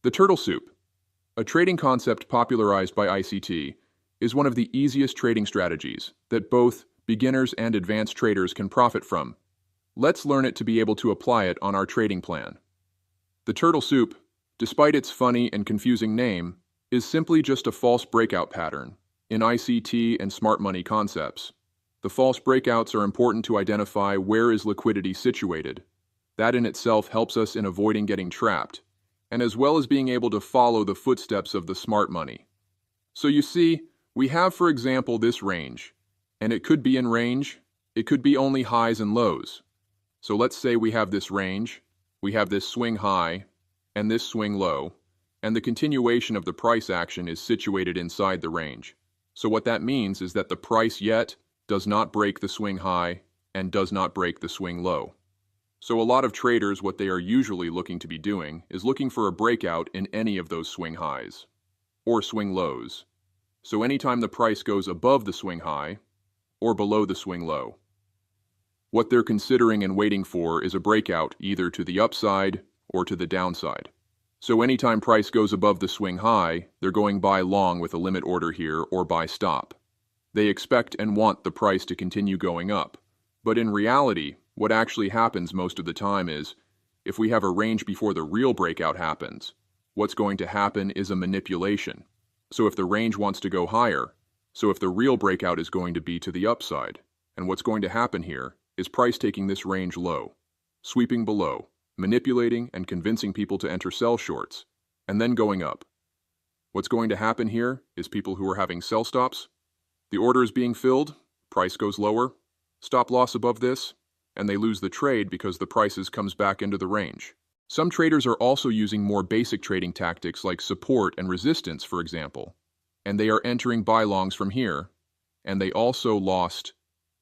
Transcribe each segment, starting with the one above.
The turtle soup, a trading concept popularized by ICT, is one of the easiest trading strategies that both beginners and advanced traders can profit from. Let's learn it to be able to apply it on our trading plan. The turtle soup, despite its funny and confusing name, is simply just a false breakout pattern in ICT and smart money concepts. The false breakouts are important to identify where is liquidity situated. That in itself helps us in avoiding getting trapped, and as well as being able to follow the footsteps of the smart money. So you see, we have, for example, this range, and it could be in range, it could be only highs and lows. So let's say we have this range, we have this swing high, and this swing low, and the continuation of the price action is situated inside the range. So what that means is that the price yet does not break the swing high and does not break the swing low. So a lot of traders, what they are usually looking to be doing is looking for a breakout in any of those swing highs or swing lows. So anytime the price goes above the swing high or below the swing low, what they're considering and waiting for is a breakout either to the upside or to the downside. So anytime price goes above the swing high, they're going buy long with a limit order here or buy stop. They expect and want the price to continue going up. But in reality, what actually happens most of the time is, if we have a range before the real breakout happens, what's going to happen is a manipulation. So if the range wants to go higher, so if the real breakout is going to be to the upside, and what's going to happen here is price taking this range low, sweeping below, manipulating and convincing people to enter sell shorts, and then going up. What's going to happen here is people who are having sell stops, the order is being filled, price goes lower, stop loss above this, and they lose the trade because the prices comes back into the range. Some traders are also using more basic trading tactics like support and resistance, for example, and they are entering buy longs from here, and they also lost.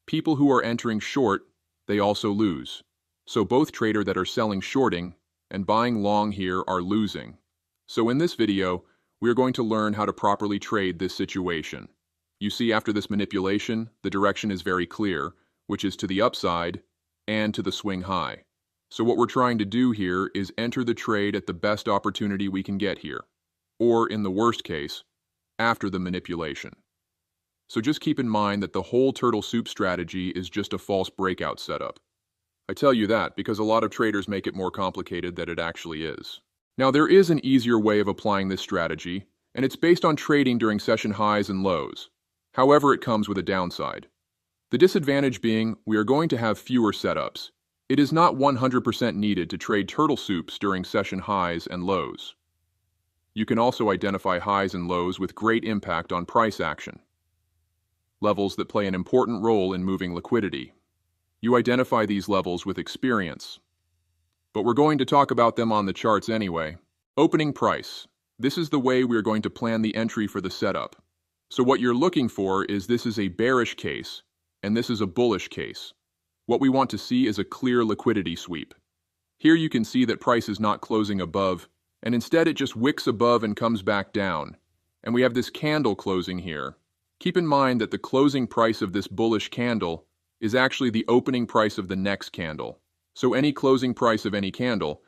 People who are entering short, they also lose. So both traders that are selling shorting and buying long here are losing. So in this video, we are going to learn how to properly trade this situation. You see, after this manipulation, the direction is very clear, which is to the upside and to the swing high. So what we're trying to do here is enter the trade at the best opportunity we can get here, or in the worst case, after the manipulation. So just keep in mind that the whole turtle soup strategy is just a false breakout setup. I tell you that because a lot of traders make it more complicated than it actually is. Now there is an easier way of applying this strategy, and it's based on trading during session highs and lows. However, it comes with a downside. The disadvantage being we are going to have fewer setups. It is not 100% needed to trade turtle soups during session highs and lows. You can also identify highs and lows with great impact on price action. Levels that play an important role in moving liquidity. You identify these levels with experience. But we're going to talk about them on the charts anyway. Opening price. This is the way we're going to plan the entry for the setup. So what you're looking for is this is a bearish case, and this is a bullish case. What we want to see is a clear liquidity sweep. Here you can see that price is not closing above, and instead it just wicks above and comes back down. And we have this candle closing here. Keep in mind that the closing price of this bullish candle is actually the opening price of the next candle. So any closing price of any candle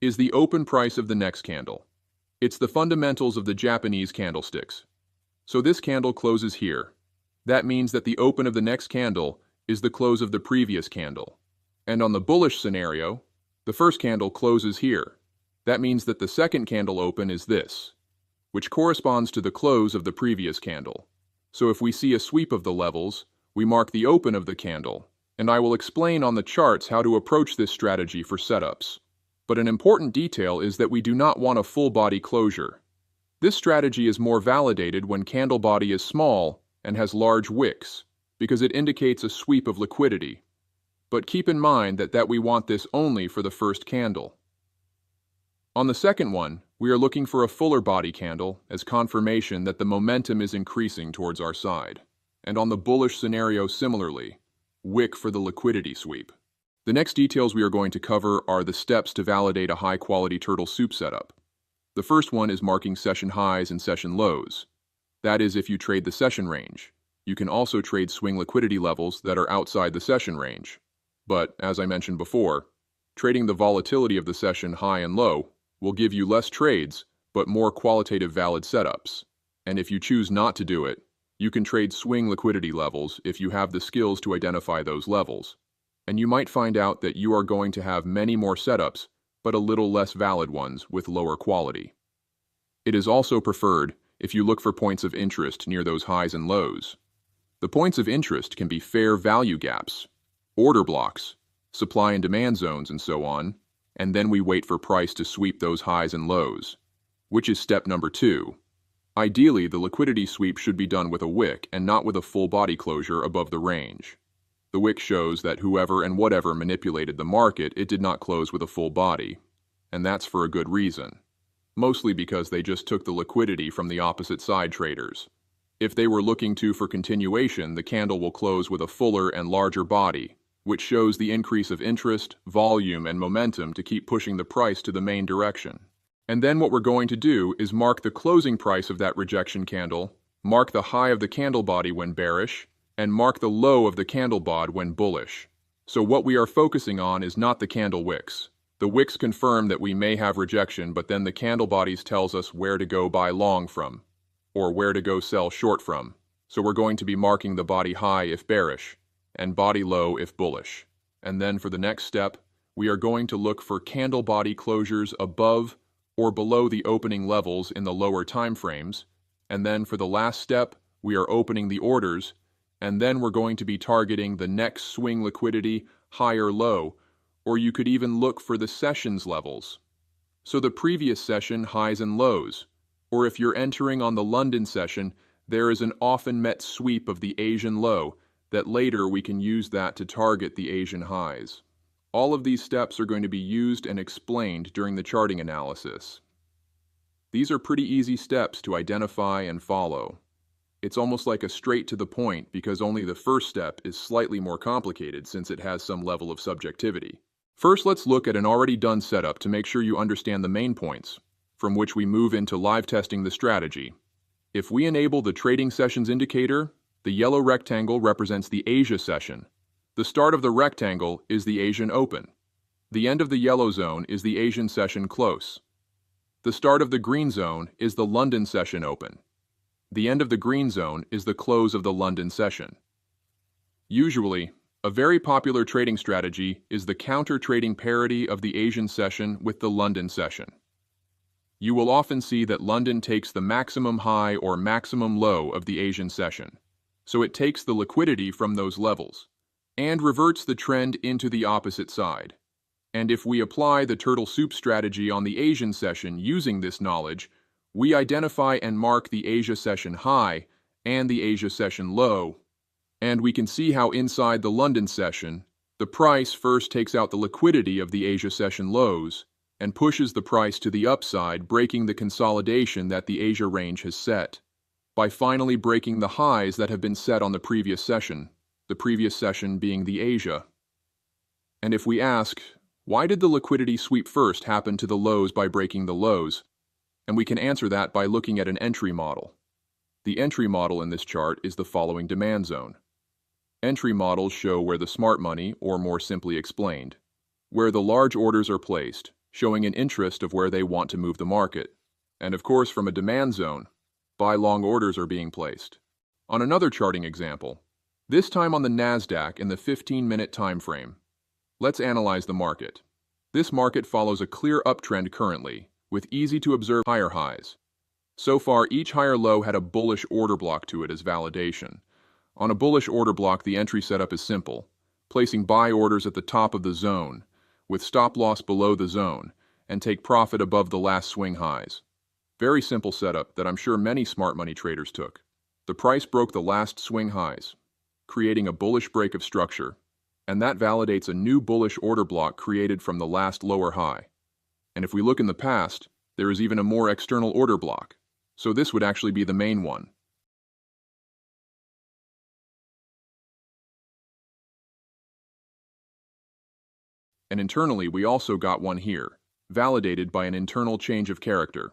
is the open price of the next candle. It's the fundamentals of the Japanese candlesticks. So this candle closes here. That means that the open of the next candle is the close of the previous candle. And on the bullish scenario, the first candle closes here. That means that the second candle open is this, which corresponds to the close of the previous candle. So if we see a sweep of the levels, we mark the open of the candle, and I will explain on the charts how to approach this strategy for setups. But an important detail is that we do not want a full body closure. This strategy is more validated when candle body is small and has large wicks, because it indicates a sweep of liquidity. But keep in mind that we want this only for the first candle. On the second one, we are looking for a fuller body candle as confirmation that the momentum is increasing towards our side. And on the bullish scenario similarly, wick for the liquidity sweep. The next details we are going to cover are the steps to validate a high-quality turtle soup setup. The first one is marking session highs and session lows. That is if you trade the session range. You can also trade swing liquidity levels that are outside the session range. But, as I mentioned before, trading the volatility of the session high and low will give you less trades, but more qualitative valid setups. And if you choose not to do it, you can trade swing liquidity levels if you have the skills to identify those levels. And you might find out that you are going to have many more setups, but a little less valid ones with lower quality. It is also preferred if you look for points of interest near those highs and lows. The points of interest can be fair value gaps, order blocks, supply and demand zones, and so on, and then we wait for price to sweep those highs and lows, which is step number 2. Ideally, the liquidity sweep should be done with a wick and not with a full body closure above the range. The wick shows that whoever and whatever manipulated the market, it did not close with a full body, and that's for a good reason. Mostly because they just took the liquidity from the opposite side traders. If they were looking to for continuation, the candle will close with a fuller and larger body, which shows the increase of interest, volume, and momentum to keep pushing the price to the main direction. And then what we're going to do is mark the closing price of that rejection candle, mark the high of the candle body when bearish, and mark the low of the candle bod when bullish. So what we are focusing on is not the candle wicks. The wicks confirm that we may have rejection, but then the candle bodies tells us where to go buy long from, or where to go sell short from. So we're going to be marking the body high if bearish, and body low if bullish. And then for the next step, we are going to look for candle body closures above or below the opening levels in the lower time frames. And then for the last step, we are opening the orders, and then we're going to be targeting the next swing liquidity, high or low, or you could even look for the sessions levels. So the previous session highs and lows, or if you're entering on the London session, there is an often met sweep of the Asian low that later we can use that to target the Asian highs. All of these steps are going to be used and explained during the charting analysis. These are pretty easy steps to identify and follow. It's almost like a straight to the point because only the first step is slightly more complicated since it has some level of subjectivity. First, let's look at an already done setup to make sure you understand the main points, from which we move into live testing the strategy. If we enable the trading sessions indicator, the yellow rectangle represents the Asia session. The start of the rectangle is the Asian open. The end of the yellow zone is the Asian session close. The start of the green zone is the London session open. The end of the green zone is the close of the London session. Usually, a very popular trading strategy is the counter-trading parity of the Asian session with the London session. You will often see that London takes the maximum high or maximum low of the Asian session, so it takes the liquidity from those levels and reverts the trend into the opposite side. And if we apply the turtle soup strategy on the Asian session using this knowledge, we identify and mark the Asia session high and the Asia session low, and we can see how inside the London session, the price first takes out the liquidity of the Asia session lows and pushes the price to the upside, breaking the consolidation that the Asia range has set, by finally breaking the highs that have been set on the previous session being the Asia. And if we ask, why did the liquidity sweep first happen to the lows by breaking the lows? And we can answer that by looking at an entry model. The entry model in this chart is the following demand zone. Entry models show where the smart money, or more simply explained, where the large orders are placed, showing an interest of where they want to move the market. And of course, from a demand zone, buy long orders are being placed. On another charting example, this time on the Nasdaq in the 15-minute time frame, let's analyze the market. This market follows a clear uptrend currently, with easy-to-observe higher highs. So far, each higher low had a bullish order block to it as validation. On a bullish order block, the entry setup is simple, placing buy orders at the top of the zone, with stop loss below the zone, and take profit above the last swing highs. Very simple setup that I'm sure many smart money traders took. The price broke the last swing highs, creating a bullish break of structure, and that validates a new bullish order block created from the last lower high. And if we look in the past, there is even a more external order block, so this would actually be the main one. And internally, we also got one here, validated by an internal change of character.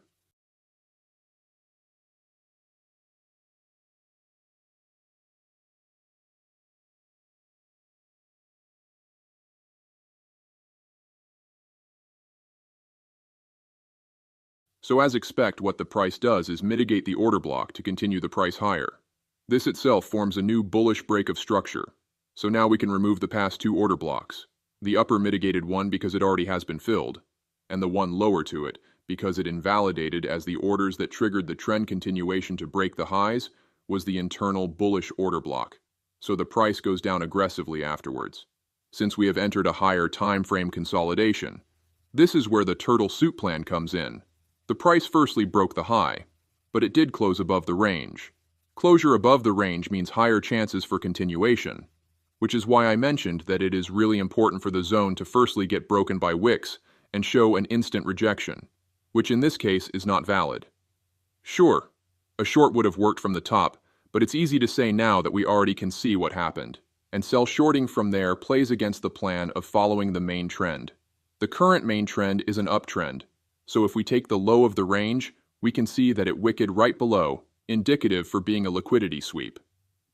So as expect, what the price does is mitigate the order block to continue the price higher. This itself forms a new bullish break of structure. So now we can remove the past two order blocks, the upper mitigated one because it already has been filled, and the one lower to it because it invalidated as the orders that triggered the trend continuation to break the highs was the internal bullish order block. So the price goes down aggressively afterwards. Since we have entered a higher time frame consolidation, this is where the turtle soup plan comes in. The price firstly broke the high, but it did close above the range. Closure above the range means higher chances for continuation, which is why I mentioned that it is really important for the zone to firstly get broken by wicks and show an instant rejection, which in this case is not valid. Sure, a short would have worked from the top, but it's easy to say now that we already can see what happened, and sell shorting from there plays against the plan of following the main trend. The current main trend is an uptrend, so if we take the low of the range, we can see that it wicked right below, indicative for being a liquidity sweep.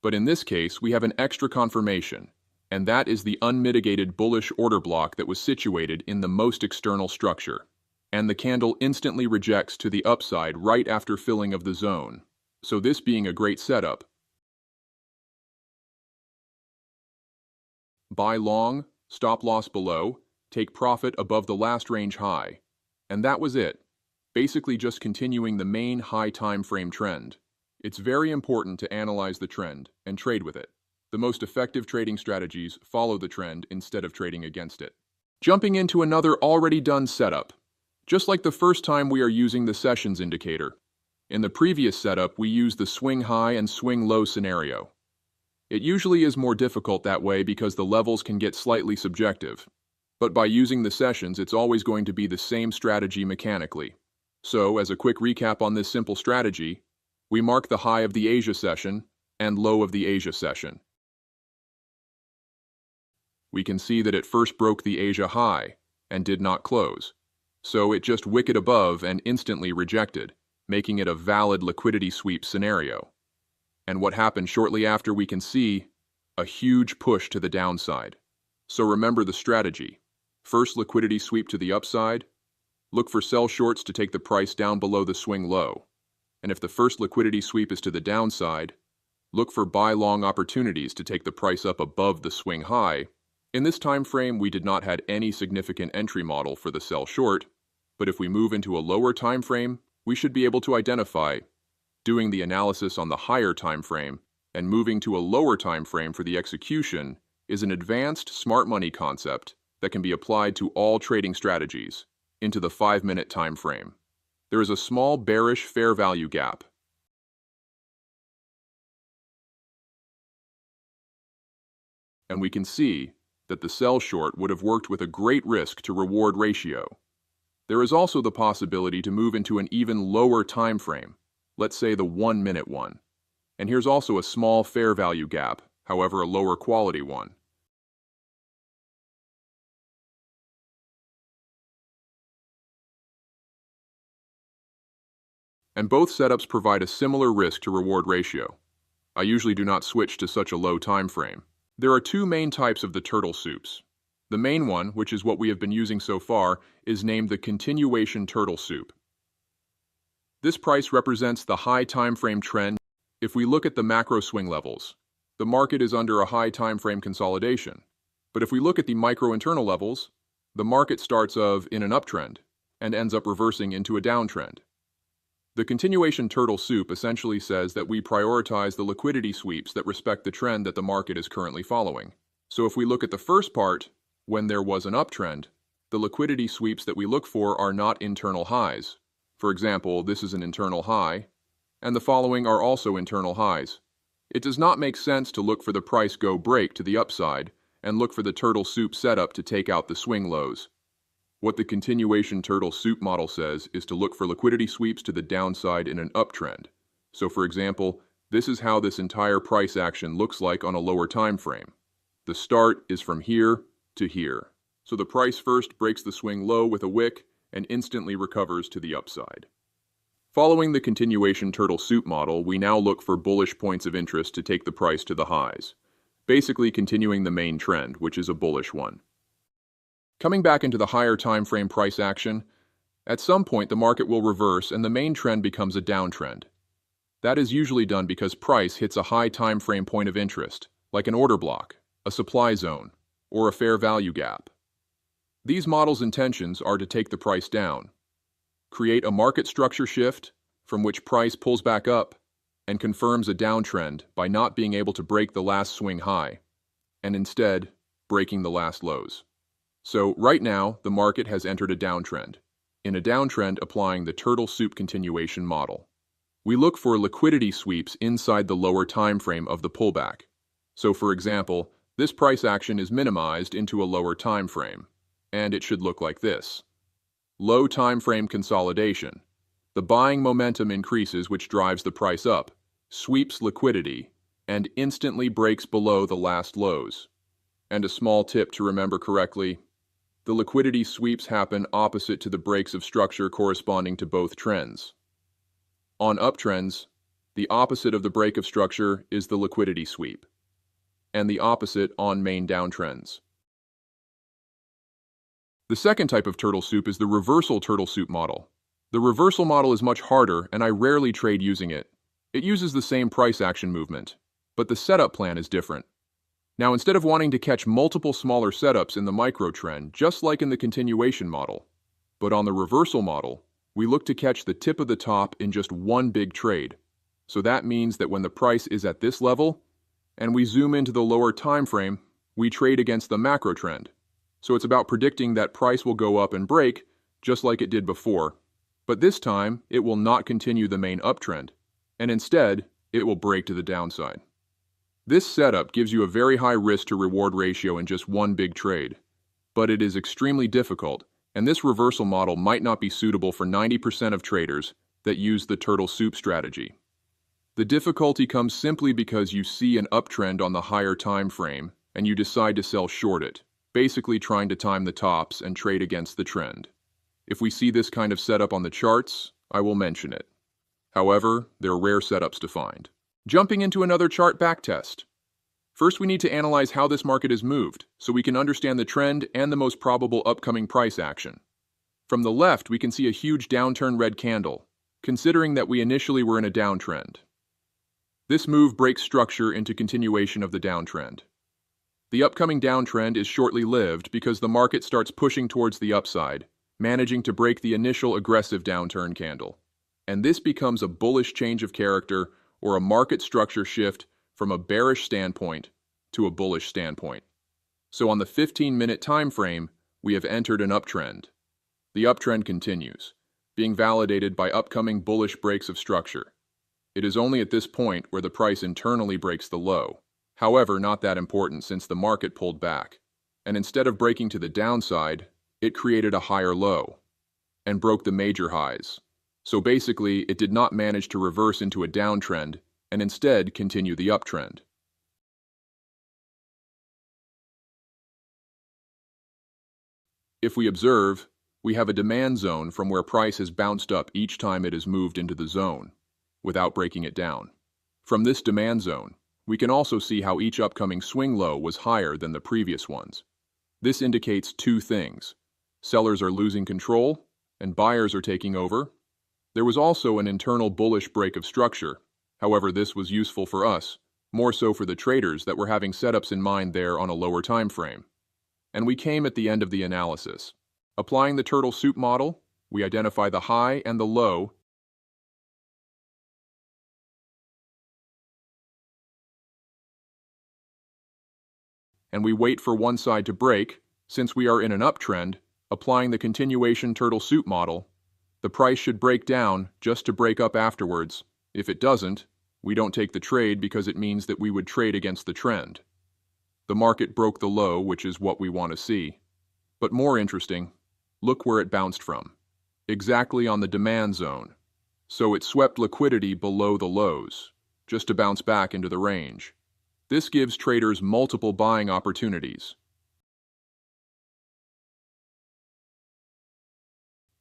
But in this case, we have an extra confirmation, and that is the unmitigated bullish order block that was situated in the most external structure. And the candle instantly rejects to the upside right after filling of the zone. So this being a great setup. Buy long, stop loss below, take profit above the last range high. And that was it. Basically just continuing the main high time frame trend. It's very important to analyze the trend and trade with it. The most effective trading strategies follow the trend instead of trading against it. Jumping into another already done setup. Just like the first time we are using the sessions indicator. In the previous setup, we used the swing high and swing low scenario. It usually is more difficult that way because the levels can get slightly subjective. But by using the sessions, it's always going to be the same strategy mechanically. So, as a quick recap on this simple strategy, we mark the high of the Asia session and low of the Asia session. We can see that it first broke the Asia high and did not close. So it just wicked above and instantly rejected, making it a valid liquidity sweep scenario. And what happened shortly after, we can see a huge push to the downside. So remember the strategy. First liquidity sweep to the upside. Look for sell shorts to take the price down below the swing low. And if the first liquidity sweep is to the downside, look for buy long opportunities to take the price up above the swing high. In this time frame, we did not have any significant entry model for the sell short, but if we move into a lower time frame, we should be able to identify, doing the analysis on the higher time frame and moving to a lower time frame for the execution is an advanced smart money concept that can be applied to all trading strategies into the 5-minute time frame. There is a small bearish fair value gap. And we can see that the sell short would have worked with a great risk to reward ratio. There is also the possibility to move into an even lower time frame, let's say the 1-minute one. And here's also a small fair value gap, however a lower quality one. And both setups provide a similar risk to reward ratio. I usually do not switch to such a low time frame. There are two main types of the turtle soups. The main one, which is what we have been using so far, is named the continuation turtle soup. This price represents the high time frame trend. If we look at the macro swing levels, the market is under a high time frame consolidation. But if we look at the micro internal levels, the market starts in an uptrend and ends up reversing into a downtrend. The continuation turtle soup essentially says that we prioritize the liquidity sweeps that respect the trend that the market is currently following. So if we look at the first part, when there was an uptrend, the liquidity sweeps that we look for are not internal highs. For example, this is an internal high, and the following are also internal highs. It does not make sense to look for the price go break to the upside and look for the turtle soup setup to take out the swing lows. What the continuation turtle soup model says is to look for liquidity sweeps to the downside in an uptrend. So for example, this is how this entire price action looks like on a lower time frame. The start is from here to here. So the price first breaks the swing low with a wick and instantly recovers to the upside. Following the continuation turtle soup model, we now look for bullish points of interest to take the price to the highs, basically continuing the main trend, which is a bullish one. Coming back into the higher time frame price action, At some point, the market will reverse and the main trend becomes a downtrend. That is usually done because price hits a high time frame point of interest, like an order block, a supply zone, or a fair value gap. These models' intentions are to take the price down, create a market structure shift from which price pulls back up and confirms a downtrend by not being able to break the last swing high, and instead breaking the last lows. So right now, the market has entered a downtrend. In a downtrend, applying the turtle soup continuation model. We look for liquidity sweeps inside the lower time frame of the pullback. So for example, this price action is minimized into a lower time frame, and it should look like this. Low time frame consolidation. The buying momentum increases, which drives the price up, sweeps liquidity, and instantly breaks below the last lows. And a small tip to remember correctly, the liquidity sweeps happen opposite to the breaks of structure corresponding to both trends. On uptrends, the opposite of the break of structure is the liquidity sweep, and the opposite on main downtrends. The second type of turtle soup is the reversal turtle soup model. The reversal model is much harder, and I rarely trade using it. It uses the same price action movement, but the setup plan is different. Now, instead of wanting to catch multiple smaller setups in the micro trend, just like in the continuation model, but on the reversal model, we look to catch the tip of the top in just one big trade. So that means that when the price is at this level, and we zoom into the lower time frame, we trade against the macro trend. So it's about predicting that price will go up and break, just like it did before. But this time, it will not continue the main uptrend, and instead, it will break to the downside. This setup gives you a very high risk to reward ratio in just one big trade, but it is extremely difficult, and this reversal model might not be suitable for 90% of traders that use the turtle soup strategy. The difficulty comes simply because you see an uptrend on the higher time frame and you decide to sell short it, basically trying to time the tops and trade against the trend. If we see this kind of setup on the charts, I will mention it. However, there are rare setups to find. Jumping into another chart backtest. First, we need to analyze how this market has moved, so we can understand the trend and the most probable upcoming price action. From the left, we can see a huge downturn red candle, considering that we initially were in a downtrend. This move breaks structure into continuation of the downtrend. The upcoming downtrend is shortly lived because the market starts pushing towards the upside, managing to break the initial aggressive downturn candle. And this becomes a bullish change of character or a market structure shift from a bearish standpoint to a bullish standpoint. So on the 15-minute time frame, we have entered an uptrend. The uptrend continues, being validated by upcoming bullish breaks of structure. It is only at this point where the price internally breaks the low. However, not that important since the market pulled back. And instead of breaking to the downside, it created a higher low and broke the major highs. So basically, it did not manage to reverse into a downtrend and instead continue the uptrend. If we observe, we have a demand zone from where price has bounced up each time it has moved into the zone, without breaking it down. From this demand zone, we can also see how each upcoming swing low was higher than the previous ones. This indicates two things. Sellers are losing control, and buyers are taking over. There was also an internal bullish break of structure. However, this was useful for us, more so for the traders that were having setups in mind there on a lower time frame. And we came at the end of the analysis. Applying the turtle soup model, we identify the high and the low and we wait for one side to break. Since we are in an uptrend, applying the continuation turtle soup model, the price should break down just to break up afterwards. If it doesn't, we don't take the trade because it means that we would trade against the trend. The market broke the low, which is what we want to see. But more interesting, look where it bounced from. Exactly on the demand zone. So it swept liquidity below the lows, just to bounce back into the range. This gives traders multiple buying opportunities.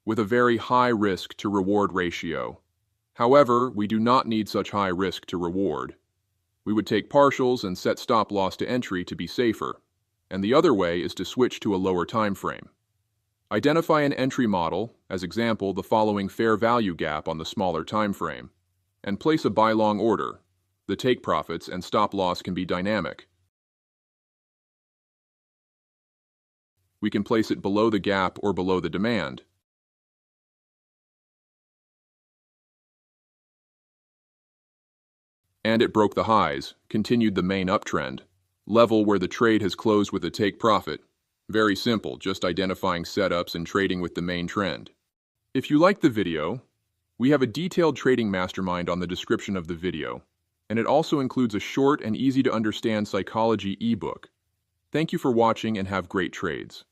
With a very high risk to reward ratio. However, we do not need such high risk to reward. We would take partials and set stop loss to entry to be safer, and the other way is to switch to a lower time frame. Identify an entry model, as example the following fair value gap on the smaller time frame, and place a buy long order. The take profits and stop loss can be dynamic. We can place it below the gap or below the demand. And it broke the highs, continued the main uptrend. Level where the trade has closed with a take profit. Very simple, just identifying setups and trading with the main trend. If you liked the video, we have a detailed trading mastermind on the description of the video, and it also includes a short and easy to understand psychology ebook. Thank you for watching and have great trades.